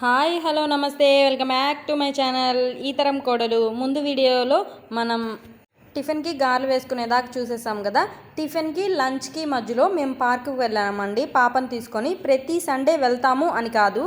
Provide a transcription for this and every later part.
Hi hello నమస్తే welcome back to my channel ఈ తరం కోడలు. ముందు వీడియోలో మనం టిఫిన్కి గారెలు వేసుకునేదాకా చూసేసాం కదా. టిఫిన్కి లంచ్కి మధ్యలో మేము పార్కుకి వెళ్ళామండి పాపని తీసుకొని. ప్రతి సండే వెళ్తాము అని కాదు,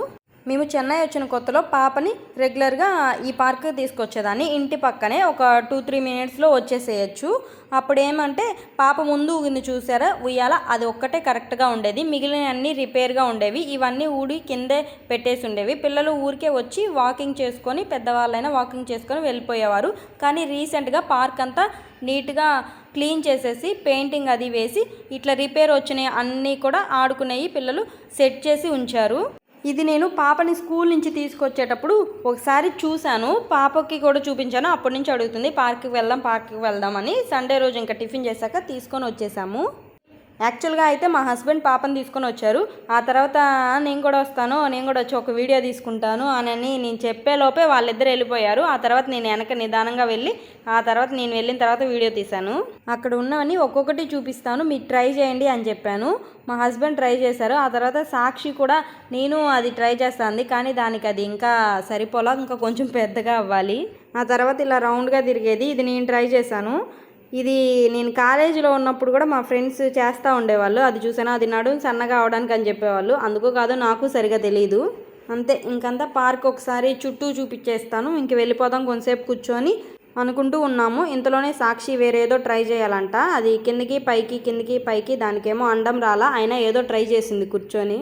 మేము చెన్నై వచ్చిన కొత్తలో పాపని రెగ్యులర్గా ఈ పార్క్కి తీసుకొచ్చేదాన్ని. ఇంటి పక్కనే ఒక 2-3 మినిట్స్లో వచ్చేసేయచ్చు. అప్పుడు ఏమంటే పాప ముందు ఊగింది చూసారా ఉయ్యాల, అది ఒక్కటే కరెక్ట్గా ఉండేది, మిగిలిన అన్నీ రిపేర్గా ఉండేవి. ఇవన్నీ ఊడి కిందే పెట్టేసి ఉండేవి. పిల్లలు ఊరికే వచ్చి వాకింగ్ చేసుకొని, పెద్దవాళ్ళైనా వాకింగ్ చేసుకొని వెళ్ళిపోయేవారు. కానీ రీసెంట్గా పార్క్ అంతా నీట్గా క్లీన్ చేసేసి పెయింటింగ్ అది వేసి ఇట్లా రిపేర్ వచ్చినాయి అన్నీ కూడా ఆడుకునేవి పిల్లలు సెట్ చేసి ఉంచారు. ఇది నేను పాపని స్కూల్ నుంచి తీసుకొచ్చేటప్పుడు ఒకసారి చూశాను, పాపకి కూడా చూపించాను. అప్పటి నుంచి అడుగుతుంది పార్క్కి వెళ్దాం అని. సండే రోజు ఇంకా టిఫిన్ చేశాక తీసుకొని వచ్చేసాము. యాక్చువల్గా అయితే మా హస్బెండ్ పాపని తీసుకొని వచ్చారు. ఆ తర్వాత నేను కూడా వస్తాను, నేను కూడా వచ్చి ఒక వీడియో తీసుకుంటాను అని నేను చెప్పేలోపే వాళ్ళిద్దరు వెళ్ళిపోయారు. ఆ తర్వాత నేను వెనక నిదానంగా వెళ్ళి ఆ తర్వాత నేను వెళ్ళిన తర్వాత వీడియో తీశాను. అక్కడ ఉన్నవన్నీ ఒక్కొక్కటి చూపిస్తాను, మీరు ట్రై చేయండి అని చెప్పాను. మా హస్బెండ్ ట్రై చేశారు. ఆ తర్వాత సాక్షి కూడా నేను అది ట్రై చేస్తాను, కానీ దానికి అది ఇంకా సరిపోలా, ఇంకా కొంచెం పెద్దగా అవ్వాలి. ఆ తర్వాత ఇలా రౌండ్గా తిరిగేది, ఇది నేను ట్రై చేశాను. ఇది నేను కాలేజీలో ఉన్నప్పుడు కూడా మా ఫ్రెండ్స్ చేస్తూ ఉండేవాళ్ళు. అది చూసాను, అది నడుము సన్నగా అవడానికి అని చెప్పేవాళ్ళు. అందుకో కాదో నాకు సరిగా తెలియదు. అంతే, ఇంకంతా పార్క్ ఒకసారి చుట్టూ చూపించేస్తాను, ఇంక వెళ్ళిపోదాం కొంతసేపు కూర్చొని అనుకుంటూ ఉన్నాము. ఇంతలోనే సాక్షి వేరేదో ట్రై చేయాలంట. అది కిందకి పైకి దానికేమో అండం రాలా, అయినా ఏదో ట్రై చేసింది కూర్చొని.